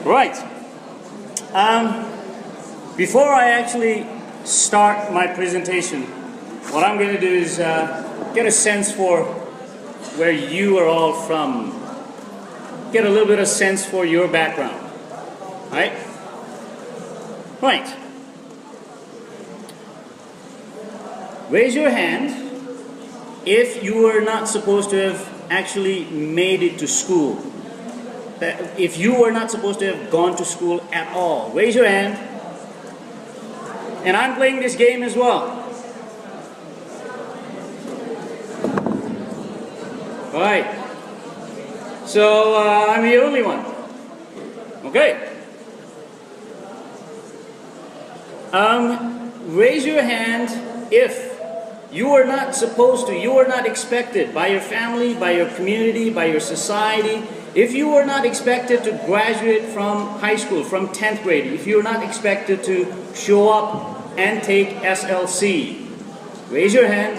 Right. Before I actually start my presentation, what I'm going to do is get a sense for where you are all from. Get a little bit of sense for your background. Right? Right. Raise your hand if you were not supposed to have actually made it to school. If you were not supposed to have gone to school at all. Raise your hand. And I'm playing this game as well. Alright. So I'm the only one. Okay. Raise your hand if you are not supposed to, you are not expected by your family, by your community, by your society. If you are not expected to graduate from high school, from 10th grade, if you are not expected to show up and take SLC, raise your hand.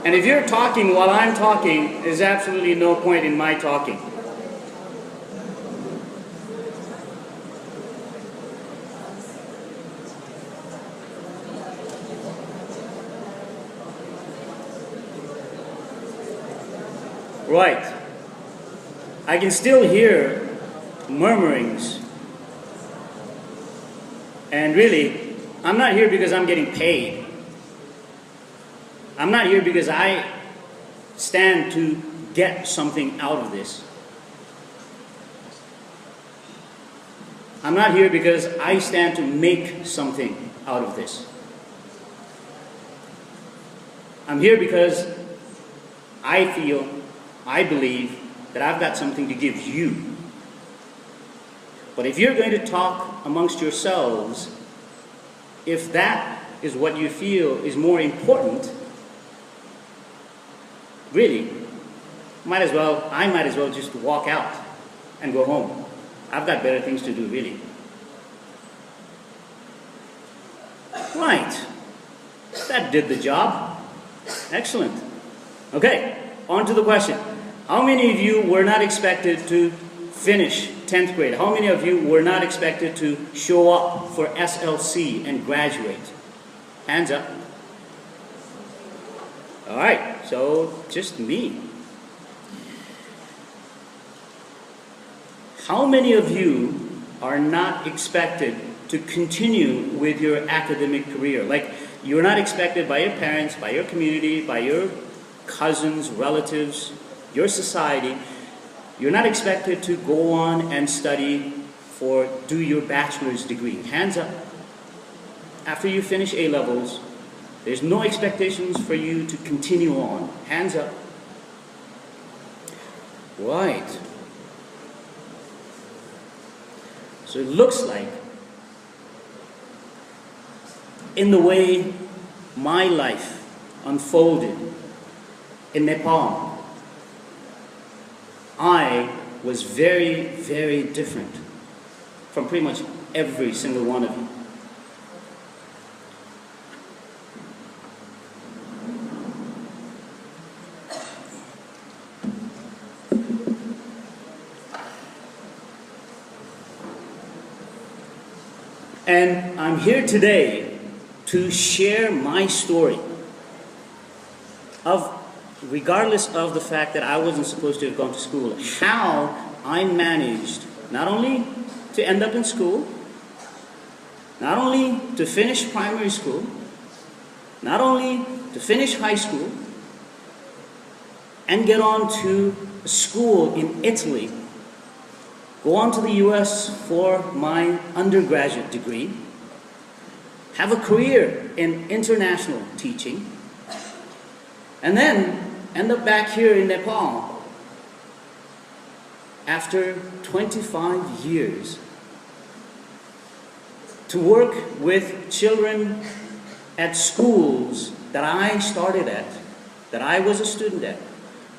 And if you're talking while I'm talking, there's absolutely no point in my talking. Right. I can still hear murmurings. And really, I'm not here because I'm getting paid. I'm not here because I stand to get something out of this. I'm not here because I stand to make something out of this. I'm here because I believe that I've got something to give you. But if you're going to talk amongst yourselves, if that is what you feel is more important, really, I might as well just walk out and go home. I've got better things to do, really. Right. That did the job. Excellent. Okay, on to the question. How many of you were not expected to finish 10th grade? How many of you were not expected to show up for SLC and graduate? Hands up. All right, so just me. How many of you are not expected to continue with your academic career? Like, you're not expected by your parents, by your community, by your cousins, relatives, your society, you're not expected to go on and study do your bachelor's degree. Hands up. After you finish A-levels, there's no expectations for you to continue on. Hands up. Right. So it looks like, in the way my life unfolded in Nepal, I was very, very different from pretty much every single one of you. And I'm here today to share my story of, regardless of the fact that I wasn't supposed to have gone to school, how I managed not only to end up in school, not only to finish primary school, not only to finish high school, and get on to a school in Italy, go on to the US for my undergraduate degree, have a career in international teaching, and then end up back here in Nepal after 25 years to work with children at schools that I started at, that I was a student at,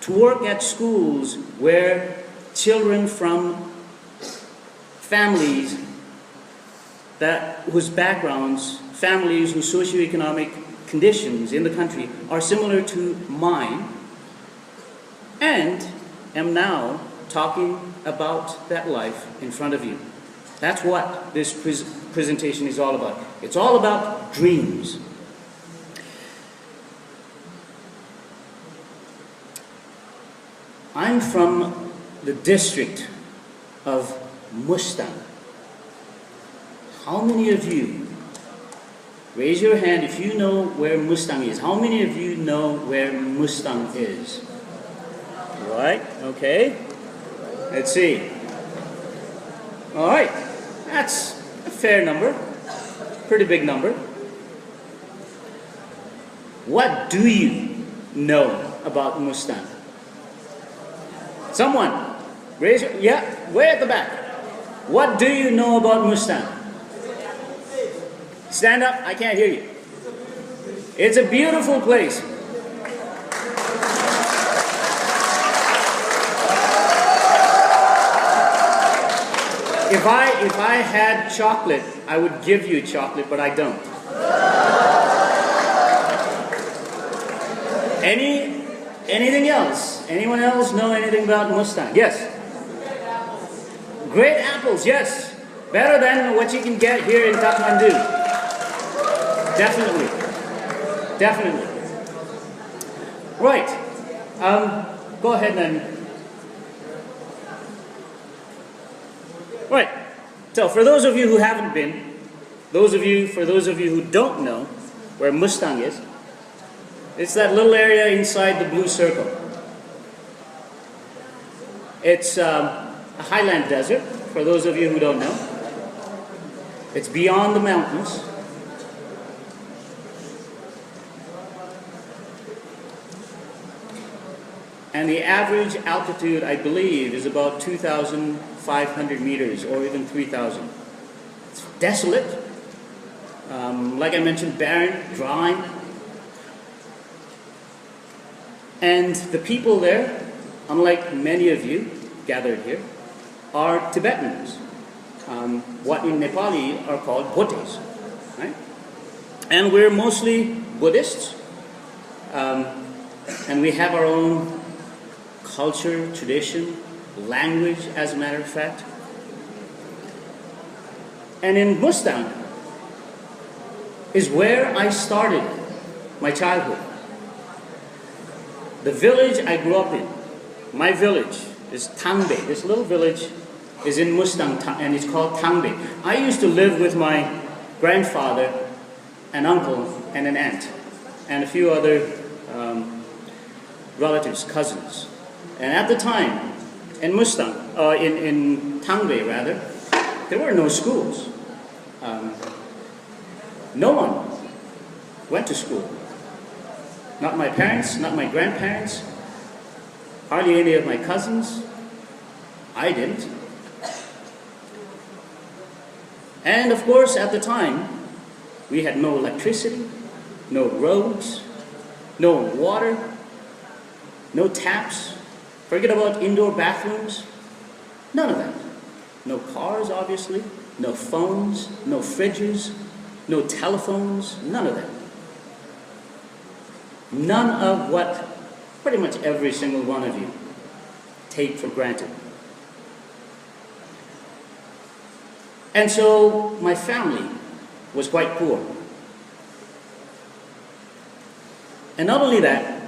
to work at schools where children from families whose backgrounds, families whose socioeconomic conditions in the country are similar to mine, and am now talking about that life in front of you. That's what this presentation is all about. It's all about dreams. I'm from the district of Mustang. How many of you, raise your hand if you know where Mustang is. How many of you know where Mustang is? Right, okay. Let's see. All right, that's a fair number, pretty big number. What do you know about Mustang? Someone, raise your, yeah, way at the back. What do you know about Mustang? Stand up, I can't hear you. It's a beautiful place. If I had chocolate, I would give you chocolate, but I don't. Anything else? Anyone else know anything about Mustang? Yes. Great apples, yes. Better than what you can get here in Kathmandu. Definitely. Definitely. Right. Go ahead then. Right. So for those of you who haven't been, for those of you who don't know where Mustang is, it's that little area inside the blue circle. It's a highland desert, for those of you who don't know. It's beyond the mountains. And the average altitude, I believe, is about 2,500 meters or even 3,000. It's desolate. Like I mentioned, barren, dry. And the people there, unlike many of you gathered here, are Tibetans. What in Nepali are called Bhutis. Right? And we're mostly Buddhists. And we have our own culture, tradition, language, as a matter of fact. And in Mustang is where I started my childhood. The village I grew up in, my village, is Tangbe. This little village is in Mustang and it's called Tangbe. I used to live with my grandfather, an uncle, and an aunt, and a few other relatives, cousins. And at the time, in Mustang, in Tangbe rather, there were no schools. No one went to school. Not my parents, not my grandparents, hardly any of my cousins. I didn't. And of course, at the time, we had no electricity, no roads, no water, no taps. Forget about indoor bathrooms. None of that. No cars, obviously. No phones, no fridges, no telephones, none of that. None of what pretty much every single one of you take for granted. And so my family was quite poor. And not only that,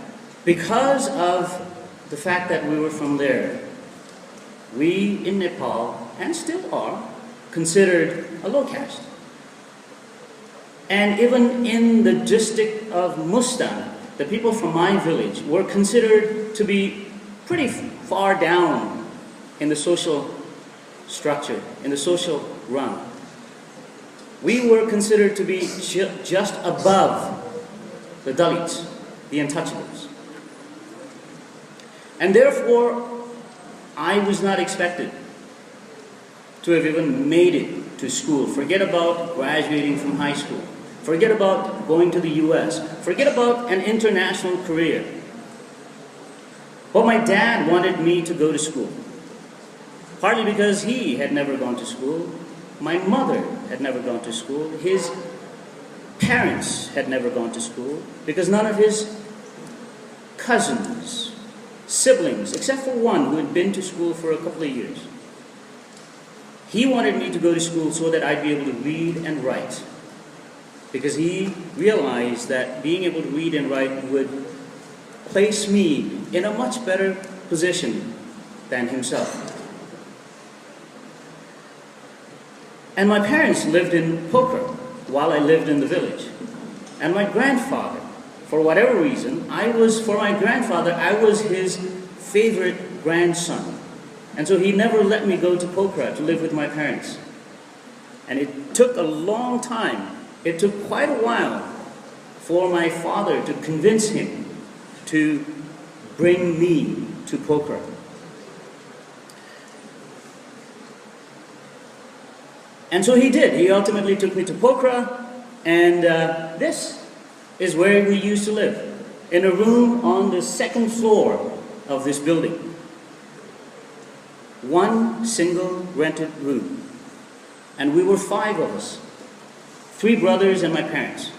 because of the fact that we were from there, we in Nepal, and still are, considered a low caste. And even in the district of Mustang, the people from my village were considered to be pretty far down in the social structure, in the social run. We were considered to be just above the Dalits, the untouchables. And therefore, I was not expected to have even made it to school. Forget about graduating from high school. Forget about going to the US. Forget about an international career. But my dad wanted me to go to school. Partly because he had never gone to school. My mother had never gone to school. His parents had never gone to school. Because none of his cousins, siblings, except for one who had been to school for a couple of years. He wanted me to go to school so that I'd be able to read and write, because he realized that being able to read and write would place me in a much better position than himself. And my parents lived in Pokhara while I lived in the village. And my grandfather, for whatever reason, for my grandfather, I was his favorite grandson. And so he never let me go to Pokhara to live with my parents. And it took a long time. It took quite a while for my father to convince him to bring me to Pokhara. And so he did. He ultimately took me to Pokhara, and this is where we used to live, in a room on the second floor of this building. One single rented room. And we were 5 of us, 3 brothers and my parents.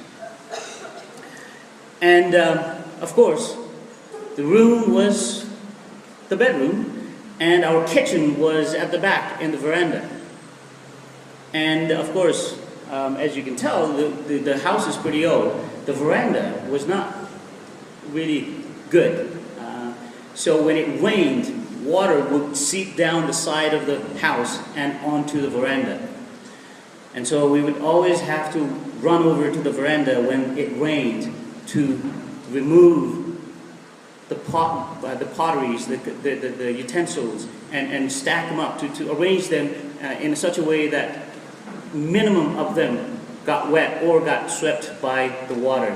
And of course, the room was the bedroom, and our kitchen was at the back in the veranda. And of course, as you can tell, the house is pretty old. The veranda was not really good. So when it rained, water would seep down the side of the house and onto the veranda. And so we would always have to run over to the veranda when it rained to remove the potteries, the utensils, and stack them up, to arrange them in such a way that minimum of them got wet or got swept by the water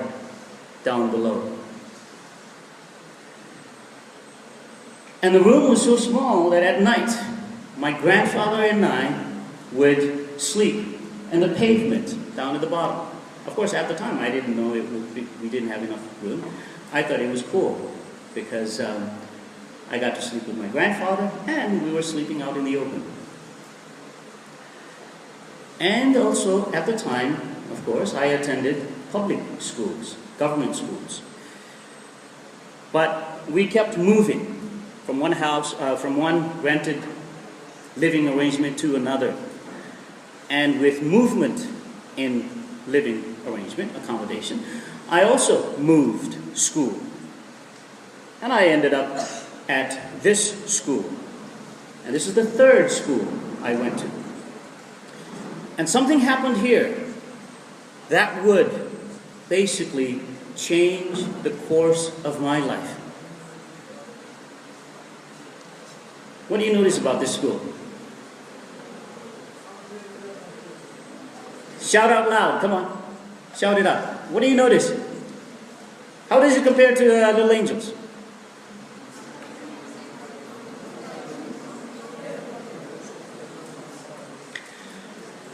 down below. And the room was so small that at night, my grandfather and I would sleep in the pavement down at the bottom. Of course, at the time, I didn't know we didn't have enough room. I thought it was cool because I got to sleep with my grandfather, and we were sleeping out in the open. And also, at the time, of course, I attended public schools, government schools. But we kept moving from one house, from one rented living arrangement to another. And with movement in living arrangement, accommodation, I also moved school. And I ended up at this school. And this is the 3rd school I went to. And something happened here that would basically change the course of my life. What do you notice about this school? Shout out loud, come on. Shout it out. What do you notice? How does it compare to Little Angels?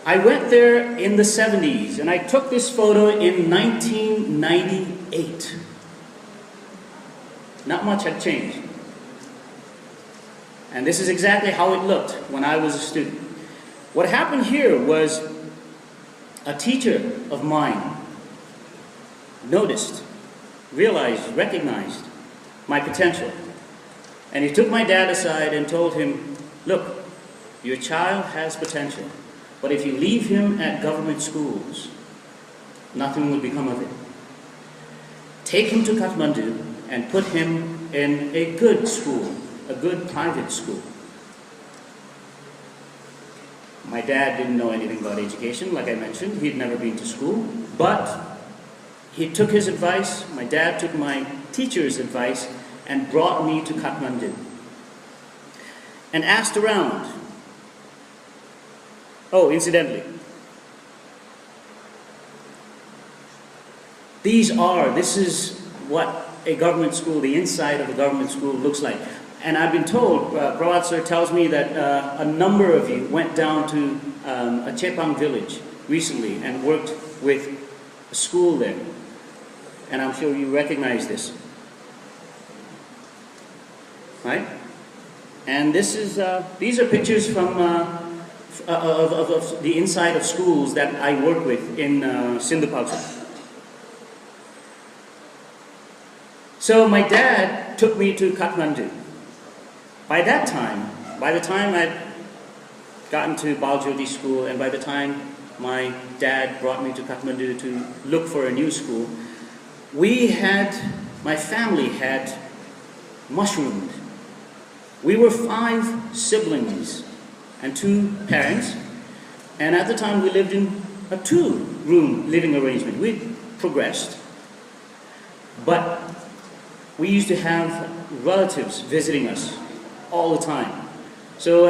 I went there in the 70s, and I took this photo in 1998. Not much had changed. And this is exactly how it looked when I was a student. What happened here was a teacher of mine noticed, realized, recognized my potential. And he took my dad aside and told him, "Look, your child has potential. But if you leave him at government schools, nothing will become of it. Take him to Kathmandu and put him in a good school, a good private school." My dad didn't know anything about education, like I mentioned. He'd never been to school. But he took his advice, my dad took my teacher's advice, and brought me to Kathmandu. And asked around. Oh, incidentally, this is what a government school, the inside of a government school looks like. And I've been told, Prawat sir tells me that a number of you went down to a Chepang village recently and worked with a school there. And I'm sure you recognize this. Right? And this is, these are pictures from of the inside of schools that I work with in Sindhupalchar. So my dad took me to Kathmandu. By that time, by the time I'd gotten to Baljyoti school, and by the time my dad brought me to Kathmandu to look for a new school, my family had mushroomed. We were 5 siblings and 2 parents, and at the time we lived in a 2-room living arrangement. We'd progressed, but we used to have relatives visiting us all the time. So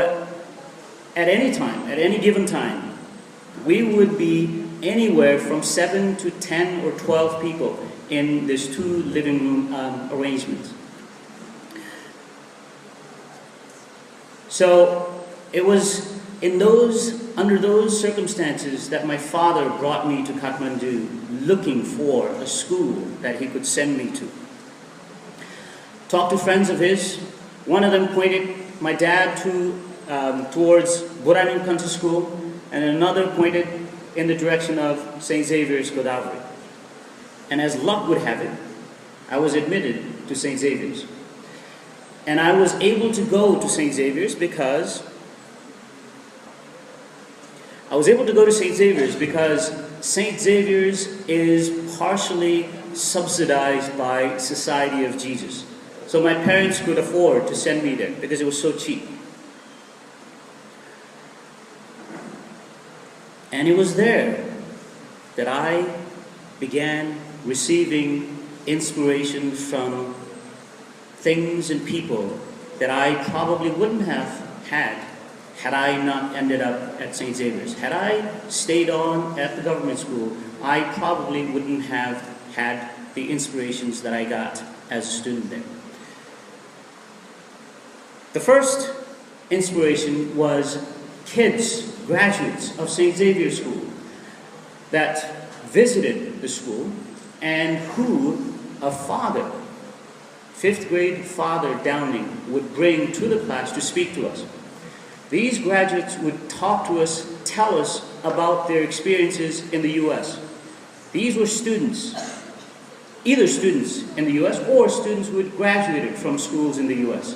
at any time, at any given time, we would be anywhere from 7 to 10 or 12 people in this 2 living room arrangement. So it was under those circumstances that my father brought me to Kathmandu looking for a school that he could send me to. Talked to friends of his. One of them pointed my dad towards Buranim Country School, and another pointed in the direction of St. Xavier's, Godavari. And as luck would have it, I was admitted to St. Xavier's. And I was able to go to St. Xavier's because St. Xavier's is partially subsidized by Society of Jesus. So my parents could afford to send me there because it was so cheap. And it was there that I began receiving inspiration from things and people that I probably wouldn't have had I not ended up at St. Xavier's. Had I stayed on at the government school, I probably wouldn't have had the inspirations that I got as a student there. The first inspiration was kids, graduates of St. Xavier's School that visited the school and who a father, 5th grade Father Downing, would bring to the class to speak to us. These graduates would talk to us, tell us about their experiences in the U.S. These were students, either students in the U.S. or students who had graduated from schools in the U.S.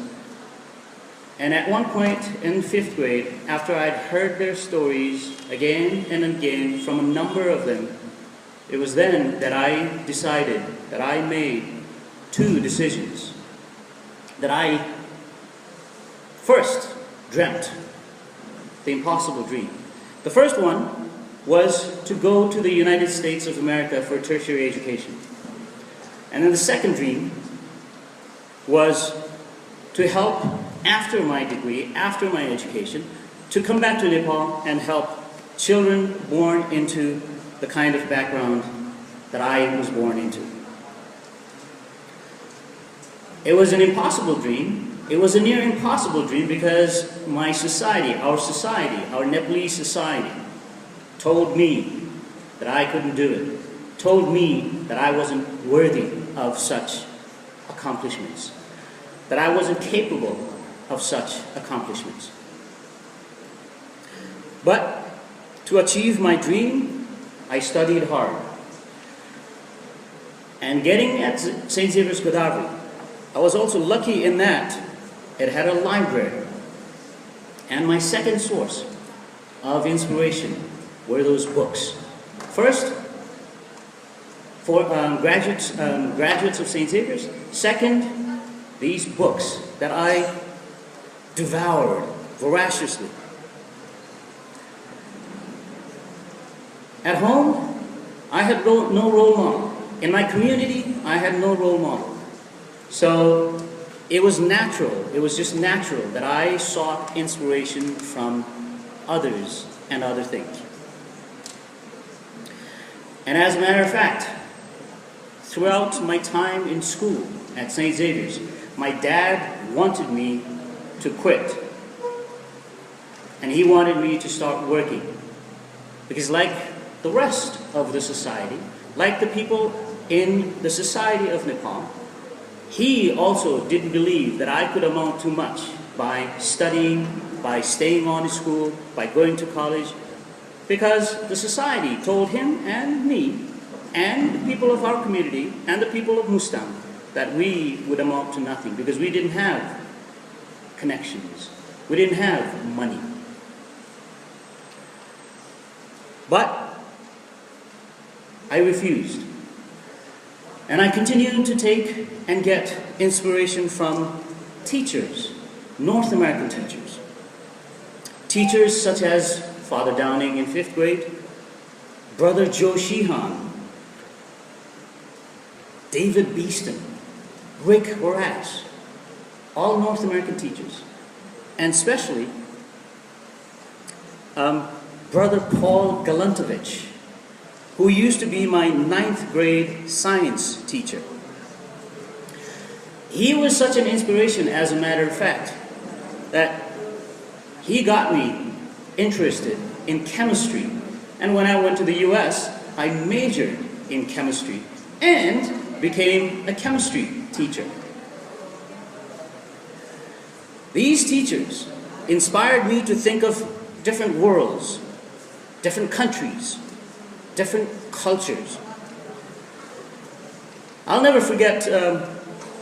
And at one point in 5th grade, after I'd heard their stories again and again from a number of them, it was then that I decided, that I made 2 decisions. That I first dreamt the impossible dream. The first one was to go to the United States of America for tertiary education. And then the second dream was to help, after my degree, after my education, to come back to Nepal and help children born into the kind of background that I was born into. It was an impossible dream. It was a near impossible dream because my society, our Nepalese society, told me that I couldn't do it, told me that I wasn't worthy of such accomplishments, that I wasn't capable of such accomplishments. But to achieve my dream, I studied hard. And getting at St. Xavier's Godavari, I was also lucky in that it had a library. And my second source of inspiration were those books. First, for graduates of St. Xavier's. Second, these books that I devoured voraciously. At home, I had no role model. In my community, I had no role model. So it was just natural that I sought inspiration from others and other things. And as a matter of fact, throughout my time in school at St. Xavier's, my dad wanted me to quit. And he wanted me to start working. Because like the rest of the society, like the people in the society of Nepal, he also didn't believe that I could amount to much by studying, by staying on in school, by going to college, because the society told him and me and the people of our community and the people of Mustam that we would amount to nothing because we didn't have connections. We didn't have money. But I refused. And I continued to take and get inspiration from teachers, North American teachers. Teachers such as Father Downing in 5th grade, Brother Joe Sheehan, David Beeston, Rick Horace, all North American teachers, and especially Brother Paul Galantovich, who used to be my 9th grade science teacher. He was such an inspiration, as a matter of fact, that he got me interested in chemistry. And when I went to the US, I majored in chemistry and became a chemistry teacher. These teachers inspired me to think of different worlds, different countries, different cultures. I'll never forget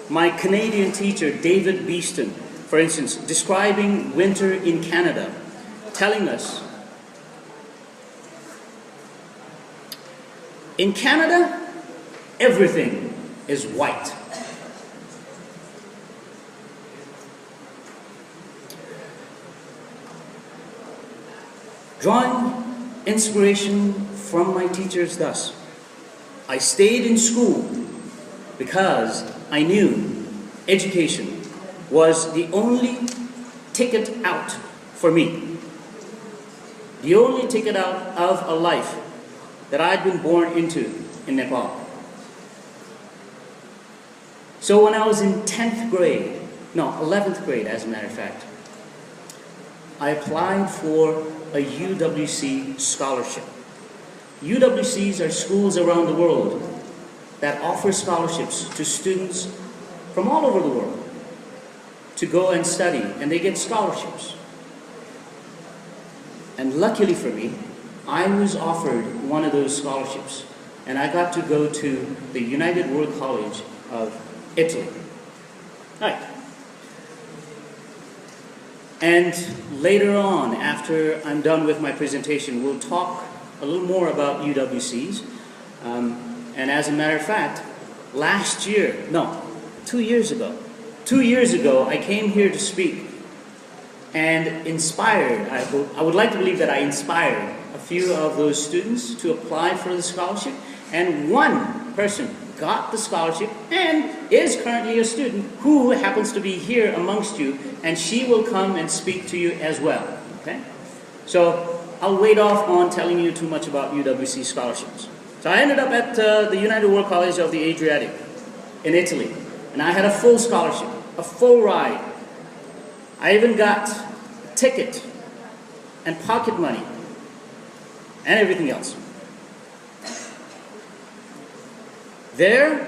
my Canadian teacher, David Beeston, for instance, describing winter in Canada, telling us, in Canada, everything is white. Drawing inspiration from my teachers thus, I stayed in school because I knew education was the only ticket out for me. The only ticket out of a life that I'd been born into in Nepal. So when I was in 11th grade as a matter of fact, I applied for a UWC scholarship. UWCs are schools around the world that offer scholarships to students from all over the world to go and study, and they get scholarships. And luckily for me, I was offered one of those scholarships, and I got to go to the United World College of Italy. Right. And later on, after I'm done with my presentation, we'll talk a little more about UWCs. And as a matter of fact, 2 years ago, I came here to speak and inspired, I would like to believe that I inspired a few of those students to apply for the scholarship, and one person got the scholarship and is currently a student who happens to be here amongst you, and she will come and speak to you as well. Okay? So I'll wait off on telling you too much about UWC scholarships. So I ended up at the United World College of the Adriatic in Italy, and I had a full scholarship, a full ride. I even got a ticket and pocket money and everything else. There,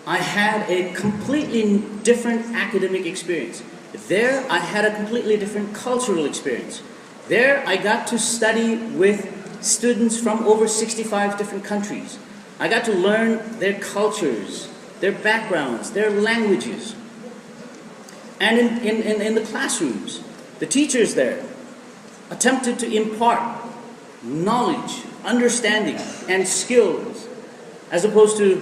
I had a completely different academic experience. There, I had a completely different cultural experience. There, I got to study with students from over 65 different countries. I got to learn their cultures, their backgrounds, their languages. And in the classrooms, the teachers there attempted to impart knowledge, understanding, and skills, as opposed to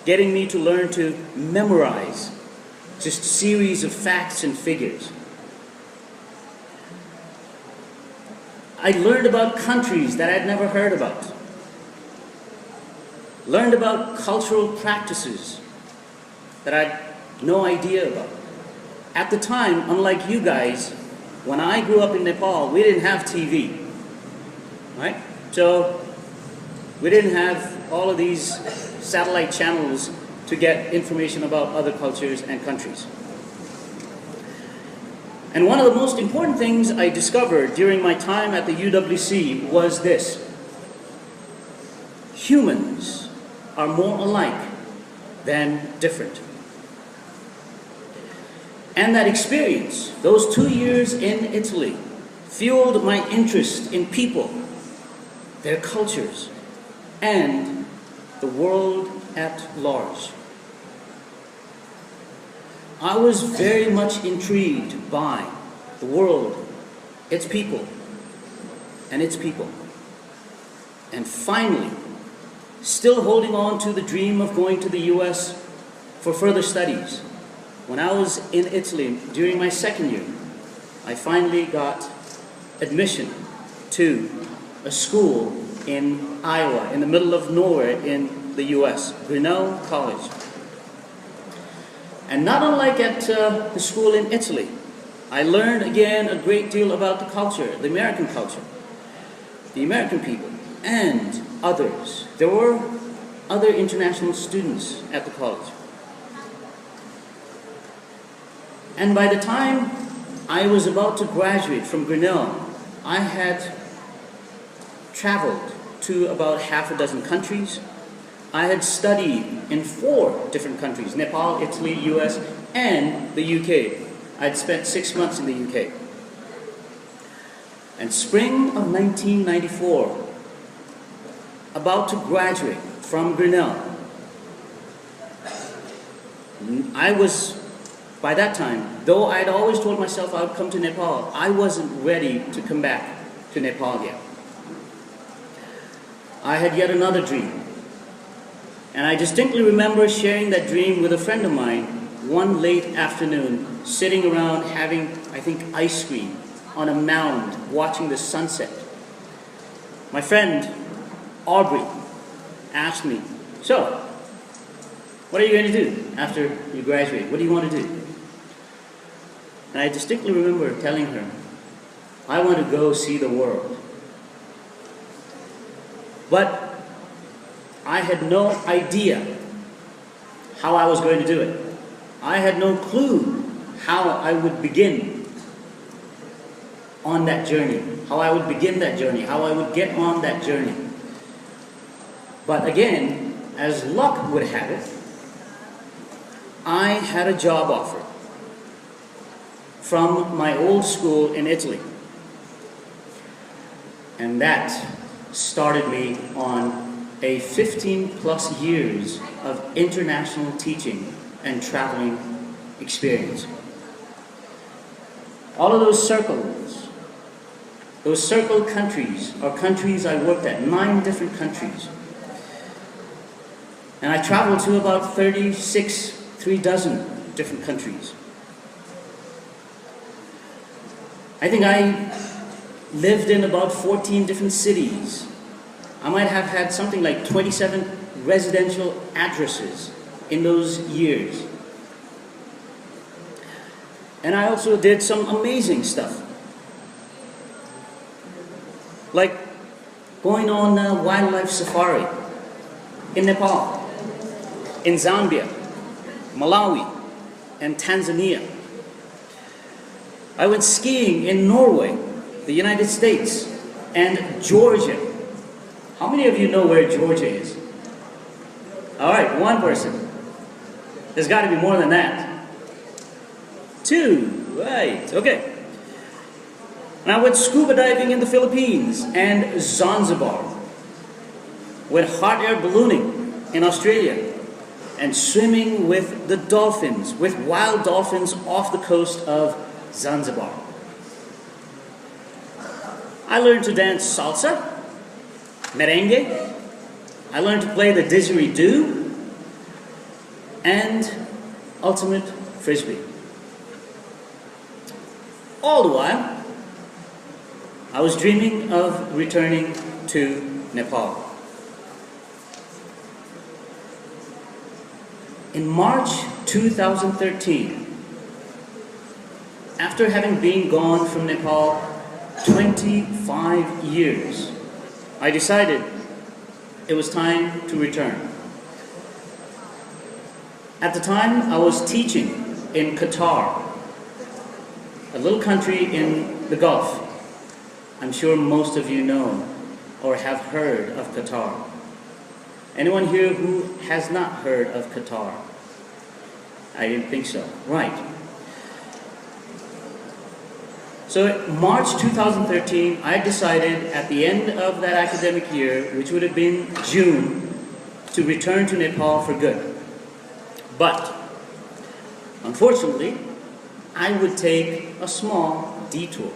getting me to learn to memorize just a series of facts and figures. I learned about countries that I'd never heard about. Learned about cultural practices that I'd no idea about. At the time, unlike you guys, when I grew up in Nepal, we didn't have TV, right? So we didn't have all of these satellite channels to get information about other cultures and countries. And one of the most important things I discovered during my time at the UWC was this: humans are more alike than different. And that experience, those 2 years in Italy, fueled my interest in people, their cultures, and the world at large. I was very much intrigued by the world, its people, and its people. And finally, still holding on to the dream of going to the US for further studies, when I was in Italy during my second year, I finally got admission to a school in Iowa, in the middle of nowhere in the US, Grinnell College. And not unlike at the school in Italy, I learned again a great deal about the culture, the American culture, the American people, and others. There were other international students at the college. And by the time I was about to graduate from Grinnell, I had traveled to about half a dozen countries. I had studied in 4 different countries: Nepal, Italy, US, and the UK. I'd spent 6 months in the UK. And spring of 1994, about to graduate from Grinnell, I was, by that time, though I'd always told myself I would come to Nepal, I wasn't ready to come back to Nepal yet. I had yet another dream. And I distinctly remember sharing that dream with a friend of mine one late afternoon, sitting around having, I think, ice cream on a mound, watching the sunset. My friend, Aubrey, asked me, "So, what are you going to do after you graduate? What do you want to do?" And I distinctly remember telling her, "I want to go see the world." But I had no idea how I was going to do it. I had no clue how I would begin on that journey, how I would begin that journey, how I would get on that journey. But again, as luck would have it, I had a job offer from my old school in Italy. And that started me on a 15+ years of international teaching and traveling experience. All of those circle countries are countries I worked at, 9 different countries. And I traveled to about 3 dozen different countries. I think I lived in about 14 different cities. I might have had something like 27 residential addresses in those years. And I also did some amazing stuff, like going on a wildlife safari in Nepal, in Zambia, Malawi, and Tanzania. I went skiing in Norway, the United States, and Georgia. How many of you know where Georgia is? All right, 1 person. There's got to be more than that. 2, right, okay. And I went scuba diving in the Philippines and Zanzibar. Went hot air ballooning in Australia and swimming with the dolphins, with wild dolphins off the coast of Zanzibar. I learned to dance salsa, merengue. I learned to play the didgeridoo and ultimate frisbee. All the while, I was dreaming of returning to Nepal. In March 2013, after having been gone from Nepal 25 years, I decided it was time to return. At the time, I was teaching in Qatar, a little country in the Gulf. I'm sure most of you know or have heard of Qatar. Anyone here who has not heard of Qatar? I didn't think so. Right. So March 2013, I decided at the end of that academic year, which would have been June, to return to Nepal for good. But Unfortunately, I would take a small detour.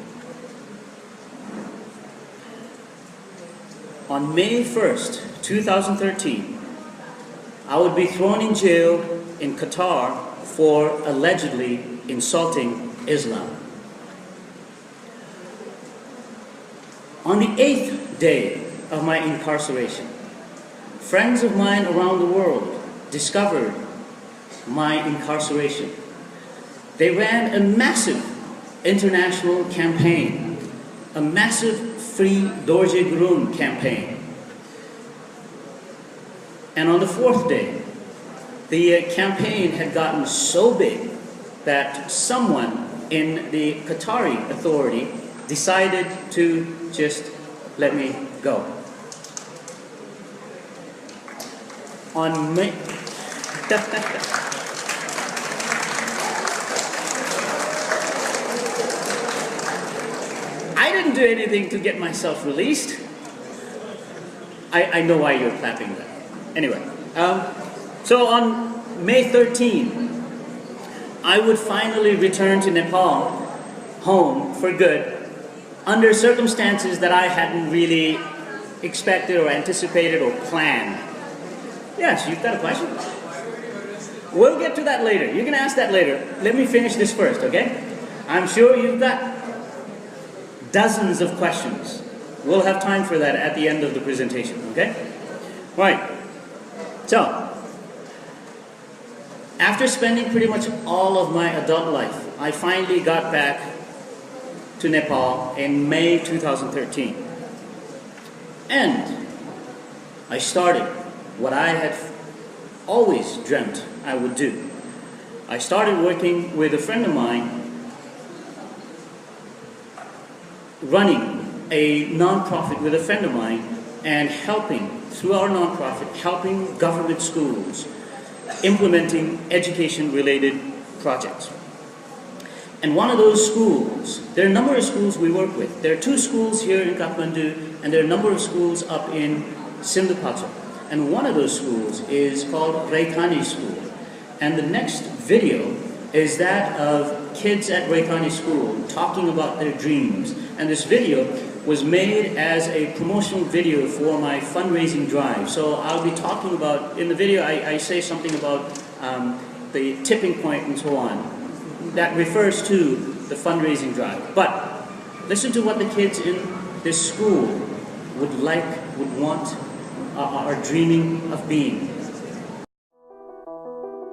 On May 1st, 2013, I would be thrown in jail in Qatar for allegedly insulting Islam. On the 8th day of my incarceration, friends of mine around the world discovered my incarceration. They ran a massive international campaign, a massive Free Dorje Gurung campaign. And on the 4th day, the campaign had gotten so big that someone in the Qatari authority decided to just let me go. On May... I didn't do anything to get myself released. I know why you're clapping that. Anyway, so on May 13, I would finally return to Nepal, home for good, under circumstances that I hadn't really expected or anticipated or planned. Yes, you've got a question? We'll get to that later. You can ask that later. Let me finish this first, okay? I'm sure you've got dozens of questions. We'll have time for that at the end of the presentation, okay? Right. So, after spending pretty much all of my adult life, I finally got back to Nepal in May 2013. And I started what I had always dreamt I would do. I started working with a friend of mine, running a nonprofit with a friend of mine, and helping, through our nonprofit, helping government schools implementing education-related projects. And one of those schools, there are a number of schools we work with. There are 2 schools here in Kathmandu, and there are a number of schools up in Sindhupalchok. And one of those schools is called Raikhani School. And the next video is that of kids at Raikhani School talking about their dreams. And this video was made as a promotional video for my fundraising drive. So I'll be talking about, in the video I say something about the tipping point and so on. That refers to the fundraising drive. But listen to what the kids in this school would like, would want, are dreaming of being.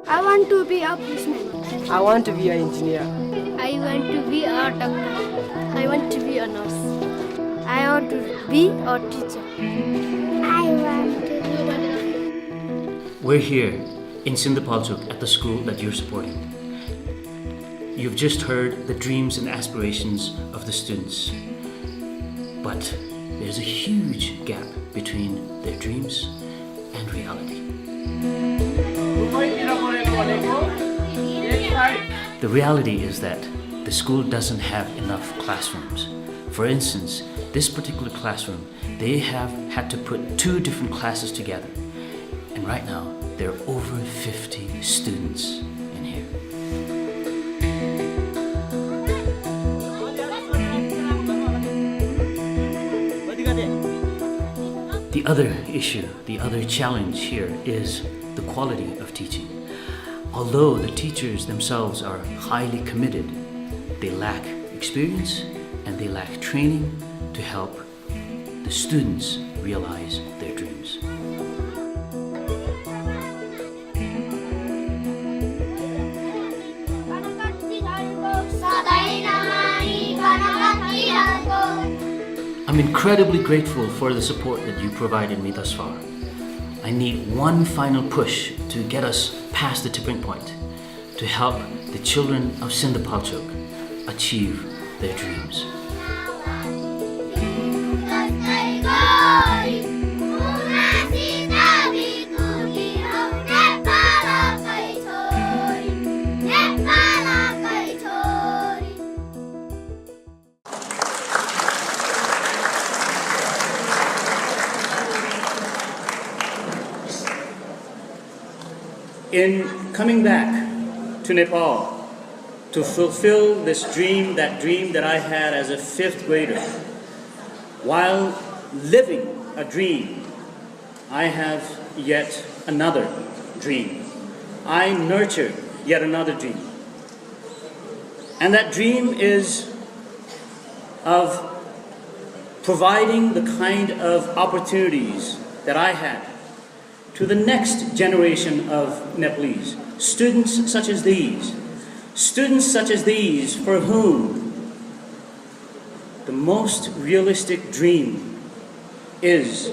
I want to be a policeman. I want to be an engineer. I want to be a doctor. I want to be a nurse. I want to be a teacher. I want to be a... We're here in Sindhupalchok at the school that you're supporting. You've just heard the dreams and aspirations of the students. But there's a huge gap between their dreams and reality. The reality is that the school doesn't have enough classrooms. For instance, this particular classroom, they have had to put 2 different classes together. And right now, there are over 50 students in here. The other issue, the other challenge here is the quality of teaching. Although the teachers themselves are highly committed, they lack experience and they lack training to help the students realize their dreams. I'm incredibly grateful for the support that you provided me thus far. I need one final push to get us past the tipping point, to help the children of Sindhupalchok achieve their dreams. In coming back to Nepal to fulfill this dream that I had as a 5th grader. While living a dream, I have yet another dream. I nurture yet another dream. And that dream is of providing the kind of opportunities that I had to the next generation of Nepalese, students such as these for whom the most realistic dream is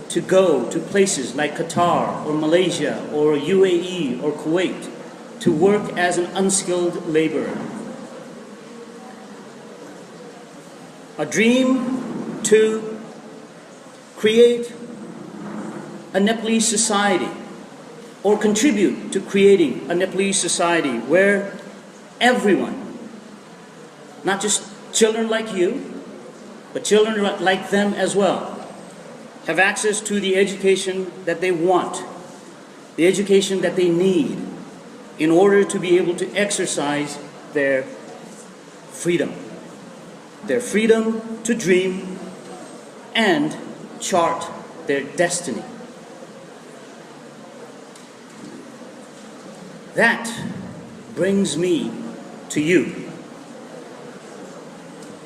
to go to places like Qatar or Malaysia or UAE or Kuwait to work as an unskilled laborer. A dream to create a Nepalese society or contribute to creating a Nepalese society where everyone, not just children like you, but children like them as well, have access to the education that they want, the education that they need in order to be able to exercise their freedom to dream and chart their destiny. That brings me to you.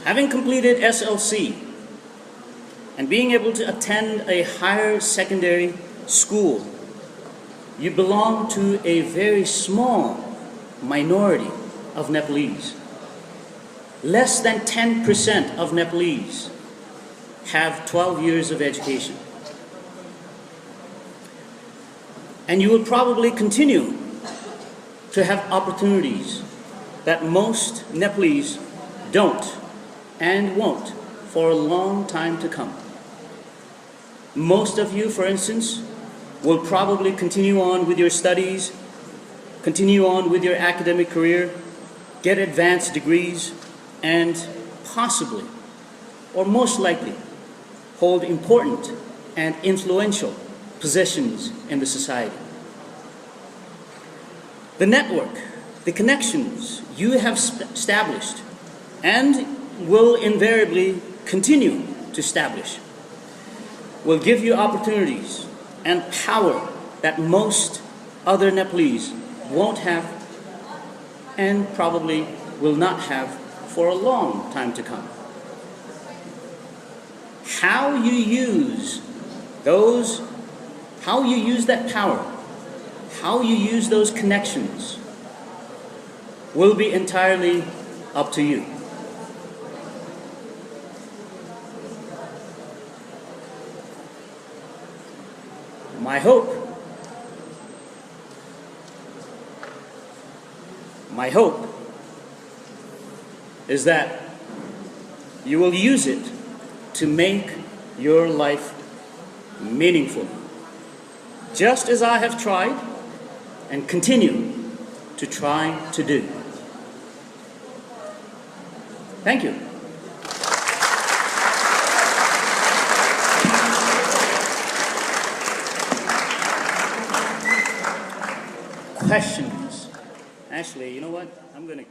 Having completed SLC and being able to attend a higher secondary school, you belong to a very small minority of Nepalese. Less than 10% of Nepalese have 12 years of education. And you will probably continue to have opportunities that most Nepalese don't and won't for a long time to come. Most of you, for instance, will probably continue on with your studies, continue on with your academic career, get advanced degrees, and possibly, or most likely, hold important and influential positions in the society. The network, the connections you have established and will invariably continue to establish will give you opportunities and power that most other Nepalese won't have and probably will not have for a long time to come. How you use that power, how you use those connections will be entirely up to you. My hope is that you will use it to make your life meaningful, just as I have tried and continue to try to do. Thank you. Questions? Actually, you know what? I'm going to